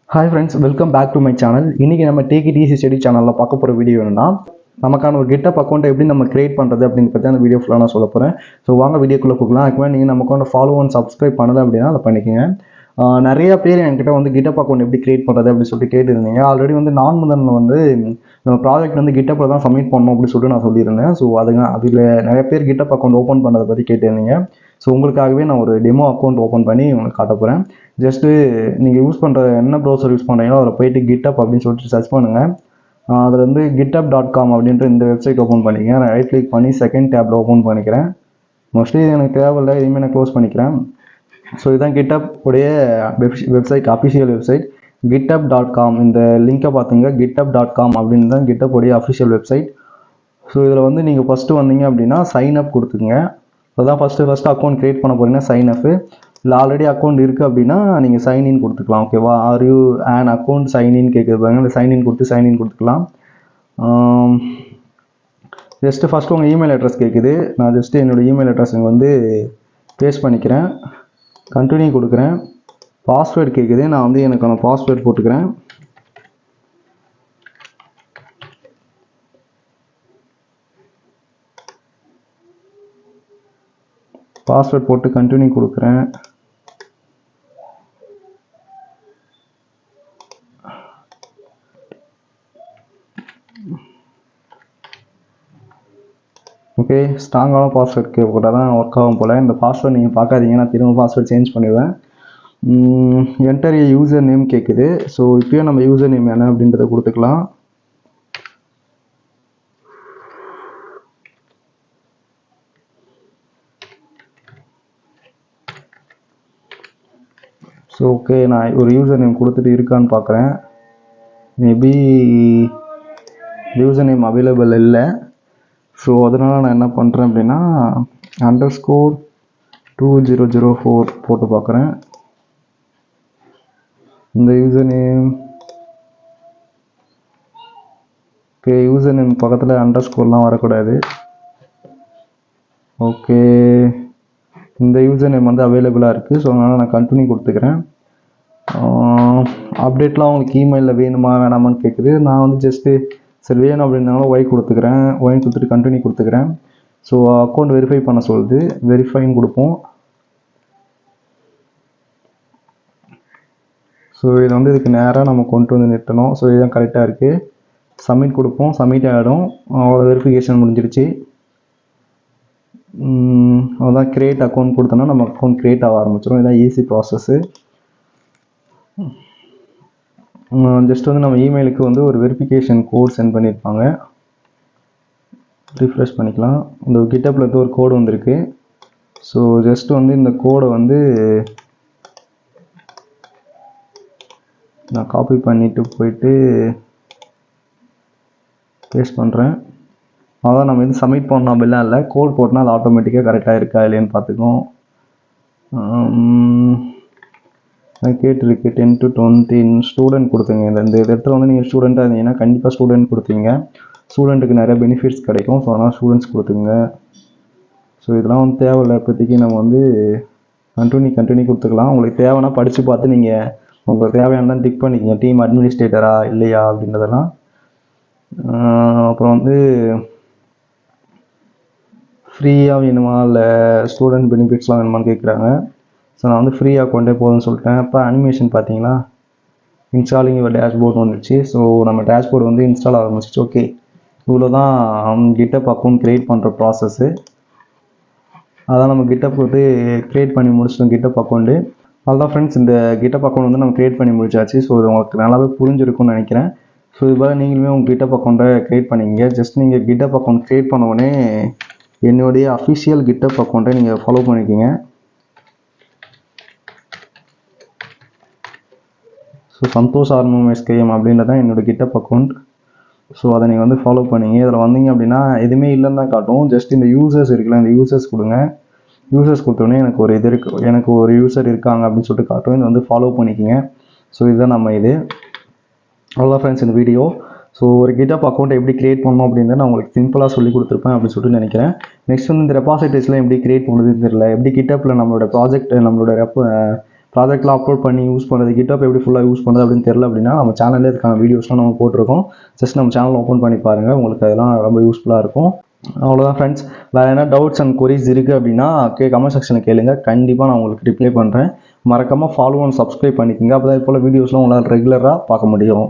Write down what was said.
Hi friends, welcome back to my channel. இன்னைக்கு நம்ம Take It Easy Study சேனல்ல பார்க்க போற வீடியோ என்னன்னா நமக்கான ஒரு GitHub அக்கவுண்ட் எப்படி நம்ம கிரியேட் பண்றது அப்படிங்கறத பத்தி அந்த வீடியோ ஃபுல்லா நான் சொல்ல போறேன். சோ வாங்க வீடியோக்குள்ள போகலாம். அதுக்கு நீங்க நம்ம அக்கவுண்ட் ஃபாலோ அண்ட் சப்ஸ்கிரைப் பண்ணல அப்படினா அத பண்ணிக்கங்க. நிறைய பேர் என்கிட்ட வந்து GitHub அக்கவுண்ட் எப்படி கிரியேட் பண்றது அப்படி சொல்லிட்டு கேட்டிருந்தீங்க. ஆல்ரெடி வந்து நான் முதல்ல வந்து நம்ம ப்ராஜெக்ட் வந்து GitHubல தான் சப்மிட் பண்ணனும் அப்படி சொல்லிட்டு நான் சொல்லியிருந்தேன். சோ அதுல நிறைய பேர் GitHub அக்கவுண்ட் ஓபன் பண்றத பத்தி கேட்டிருந்தீங்க. ஸோ உங்களுக்காகவே நான் ஒரு டெமோ அக்கௌண்ட் ஓப்பன் பண்ணி உங்களுக்கு காட்ட போகிறேன். ஜஸ்ட்டு நீங்கள் யூஸ் பண்ணுற என்ன ப்ரௌசர் யூஸ் பண்ணுறீங்களோ அதில் போயிட்டு GitHub அப்படின்னு சொல்லிட்டு சர்ச் பண்ணுங்கள். அதில் வந்து github.com அப்படின்ற இந்த வெப்சைட் ஓப்பன் பண்ணிக்கங்க. நான் ரைட் கிளிக் பண்ணி செகண்ட் டேப்பில் ஓப்பன் பண்ணிக்கிறேன். மோஸ்ட்லி எனக்கு தேவையில்லை, இனிமேல் நான் க்ளோஸ் பண்ணிக்கிறேன். ஸோ இதுதான் GitHub உடைய வெப்சைட், அஃபிஷியல் வெப்சைட் github.com. இந்த லிங்கை பார்த்துங்க. github.com அப்படின்னு தான் GitHub உடைய அஃபிஷியல் வெப்சைட். ஸோ இதில் வந்து நீங்கள் ஃபஸ்ட்டு வந்தீங்க அப்படின்னா சைன் அப் கொடுத்துக்குங்க. அதான் ஃபஸ்ட்டு அக்கௌண்ட் கிரியேட் பண்ண போகிறீங்கன்னா சைன் அப். இல்லை ஆல்ரெடி அக்கௌண்ட் இருக்குது அப்படின்னா நீங்கள் சைன்இன் கொடுத்துக்கலாம். ஓகேவா? Are you and account sign in கேட்குது பாருங்க. இல்லை சைன்இன் கொடுத்துக்கலாம். ஜஸ்ட்டு ஃபஸ்ட்டு உங்கள் இமெயில் அட்ரஸ் கேட்குது. நான் ஜஸ்ட்டு என்னோடய இமெயில் அட்ரஸ் இங்கே வந்து பேஸ்ட் பண்ணிக்கிறேன். கண்டினியூ கொடுக்குறேன். பாஸ்வேர்டு கேட்குது. நான் வந்து எனக்கான பாஸ்வேர்டு போட்டுக்கிறேன். பாஸ்வேர்ட் போட்டு கண்டினியூ கொடுக்குறேன். ஓகே, ஸ்ட்ராங்கான பாஸ்வேர்ட் போட்டால் தான் ஒர்க் ஆகும் போல். இந்த பாஸ்வேர்ட் நீங்கள் பார்க்காதீங்க, நான் திரும்ப பாஸ்வேர்ட் சேஞ்ச் பண்ணிடுவேன். என்டர் யூசர் நேம் கேட்குது. ஸோ இப்போயே நம்ம யூசர் நேம் என்ன அப்படின்றத கொடுத்துக்கலாம். ஸோ ஓகே, நான் ஒரு யூசர் நேம் கொடுத்துட்டு இருக்கான்னு பார்க்குறேன். மேபி யூசர் நேம் அவைலபிள் இல்லை. ஸோ அதனால் நான் என்ன பண்ணுறேன் அப்படின்னா _2004 போட்டு பார்க்குறேன். இந்த user name okay, user name பக்கத்தில் அண்டர்ஸ்கோர்லாம் வரக்கூடாது. ஓகே, இந்த யூசர் நேம் வந்து அவைலபிளாக இருக்குது. ஸோ அதனால் நான் கண்டினியூ கொடுத்துக்கிறேன். அப்டேட்லாம் உங்களுக்கு இமெயிலில் வேணுமா வேணாமான்னு கேட்குது. நான் வந்து ஜஸ்ட்டு சரி வேணும் அப்படின்னாலும் ஒய் கொடுத்துக்கிறேன். ஒய் கொடுத்துட்டு கண்டினியூ கொடுத்துக்கிறேன். ஸோ அக்கௌண்ட் வெரிஃபை பண்ண சொல்லுது. வெரிஃபைன்னு கொடுப்போம். ஸோ இதை வந்து இதுக்கு நேராக நம்ம கொண்டு வந்து நிறுத்தணும். ஸோ இதுதான் கரெக்டாக இருக்குது. சப்மிட் கொடுப்போம். சப்மிட் ஆகிடும். அவ்வளோ வெரிஃபிகேஷன் முடிஞ்சிடுச்சு. அதான் கிரியேட் அக்கௌண்ட் கொடுத்தோன்னா நம்ம அக்கௌண்ட் கிரியேட் ஆக ஆரம்பிச்சிடும். இதுதான் ஈஸி ப்ராசஸ்ஸு. ஜஸ்ட் வந்து நம்ம இமெயிலுக்கு வந்து ஒரு வெரிஃபிகேஷன் கோட் சென்ட் பண்ணியிருப்பாங்க. ரிஃப்ரெஷ் பண்ணிக்கலாம். இந்த GitHubல இருந்து ஒரு கோடு வந்திருக்கு. ஸோ ஜஸ்ட் வந்து இந்த கோடை வந்து நான் காப்பி பண்ணிட்டு போயிட்டு பேஸ்ட் பண்ணுறேன். அதான் நம்ம இது சப்மிட் பண்ணோம் அப்படிலாம் இல்லை. கோட் போட்டோன்னா அது ஆட்டோமேட்டிக்காக கரெக்டாக இருக்கா இல்லைன்னு பார்த்துக்கோம். கேட்டிருக்கு 10 to 20 ஸ்டூடெண்ட் கொடுத்துங்க. இந்த இடத்துல வந்து நீங்கள் ஸ்டூடெண்ட்டாக இருந்தீங்கன்னா கண்டிப்பாக ஸ்டூடெண்ட் கொடுத்தீங்க. ஸ்டூடெண்ட்டுக்கு நிறைய பெனிஃபிட்ஸ் கிடைக்கும். ஸோ அதனால் ஸ்டூடெண்ட்ஸ் கொடுத்துங்க. ஸோ இதெல்லாம் வந்து தேவையில்லை. இப்போதைக்கு நம்ம வந்து கண்டினியூ கொடுத்துக்கலாம். உங்களுக்கு தேவைன்னா படித்து பார்த்து நீங்கள் உங்களுக்கு தேவையானதான் டிக் பண்ணிக்கங்க. டீம் அட்மினிஸ்ட்ரேட்டரா இல்லையா அப்படின்றதெல்லாம். அப்புறம் வந்து ஃப்ரீயாக வேணுமா இல்லை ஸ்டூடெண்ட் பெனிஃபிட்ஸ்லாம் வேணுமான்னு கேட்குறாங்க. ஸோ நான் வந்து ஃப்ரீ அக்கௌண்ட்டே போதும்னு சொல்லிட்டேன். இப்போ அனிமேஷன் பார்த்தீங்களா, இன்ஸ்டாலிங் ஒரு டேஷ்போர்ட் வந்துடுச்சு. ஸோ நம்ம டேஷ்போர்டு வந்து இன்ஸ்டால் ஆரம்பிச்சிச்சு. ஓகே, இவ்வளோ தான் GitHub அக்கௌண்ட் க்ரியேட் பண்ணுற ப்ராசஸ்ஸு. அதான் நம்ம GitHub வந்து க்ரியேட் பண்ணி முடிச்சிட்டோம் GitHub அக்கௌண்ட்டு. அதுதான் ஃப்ரெண்ட்ஸ், இந்த GitHub அக்கௌண்ட் வந்து நம்ம க்ரியேட் பண்ணி முடிச்சாச்சு. ஸோ இது உங்களுக்கு நல்லாவே புரிஞ்சிருக்கும்னு நினைக்கிறேன். ஸோ இது போல் நீங்களுமே உங்கள் GitHub அக்கௌண்ட்டை க்ரியேட் பண்ணிங்க. ஜஸ்ட் நீங்கள் GitHub அக்கௌண்ட் க்ரியேட் பண்ண உடனே என்னுடைய அஃபிஷியல் GitHub அக்கௌண்ட்டை நீங்கள் ஃபாலோ பண்ணிக்கிங்க. ஸோ SANTHOSHARUMUGAM அப்படின்றது தான் என்னோடய GitHub அக்கௌண்ட். ஸோ அதை நீங்கள் வந்து ஃபாலோ பண்ணிங்க. இதில் வந்தீங்க அப்படின்னா எதுவுமே இல்லைன்னு தான் காட்டும். ஜஸ்ட் இந்த யூசர்ஸ் இருக்குல்ல, இந்த யூசர்ஸ் கொடுங்க. யூசர்ஸ் கொடுத்தோடனே எனக்கு ஒரு இது இருக்குது, எனக்கு ஒரு யூசர் இருக்காங்க அப்படின்னு சொல்லிட்டு காட்டும். இதை வந்து ஃபாலோ பண்ணிக்கிங்க. ஸோ இதுதான் நம்ம இது. அவ்வளோ ஃப்ரெண்ட்ஸ் இந்த வீடியோ. ஸோ ஒரு GitHub அக்கௌண்ட் எப்படி கிரியேட் பண்ணணும் அப்படின்றத நான் உங்களுக்கு சிம்பிளாக சொல்லி கொடுத்துருப்பேன் அப்படின்னு சொல்லிட்டு நினைக்கிறேன். நெக்ஸ்ட் வந்து இந்த ரெபாசிட்டரிஸ்லாம் எப்படி கிரியேட் பண்ணுறதுன்னு தெரியல. எப்படி GitHubல நம்மளோட ப்ராஜெக்ட் நம்மளோட ப்ராஜெக்ட்லாம் அப்லோட் பண்ணி யூஸ் பண்ணுறது, GitHub எப்படி ஃபுல்லாக யூஸ் பண்ணுறது அப்படின்னு தெரியல அப்படின்னா நம்ம சேனல்லே இருக்கான வீடியோஸ்லாம் நம்ம போட்டிருக்கோம். ஜஸ்ட் நம்ம சேனல் ஓப்பன் பண்ணி பாருங்கள், உங்களுக்கு அதெல்லாம் ரொம்ப யூஸ்ஃபுல்லாக இருக்கும். அவ்வளோதான் ஃப்ரெண்ட்ஸ். வேறு என்ன டவுட்ஸ் அண்ட் கொரிஸ் இருக்குது அப்படின்னா கமெண்ட் செக்ஷனில் கேளுங்க, கண்டிப்பாக நான் உங்களுக்கு ரிப்ளை பண்ணுறேன். மறக்காமல் ஃபாலோ அண்ட் சப்ஸ்கிரைப் பண்ணிக்கோங்க, அப்போ தான் இப்போ வீடியோஸ்லாம் உங்களால் ரெகுலராக பார்க்க முடியும்.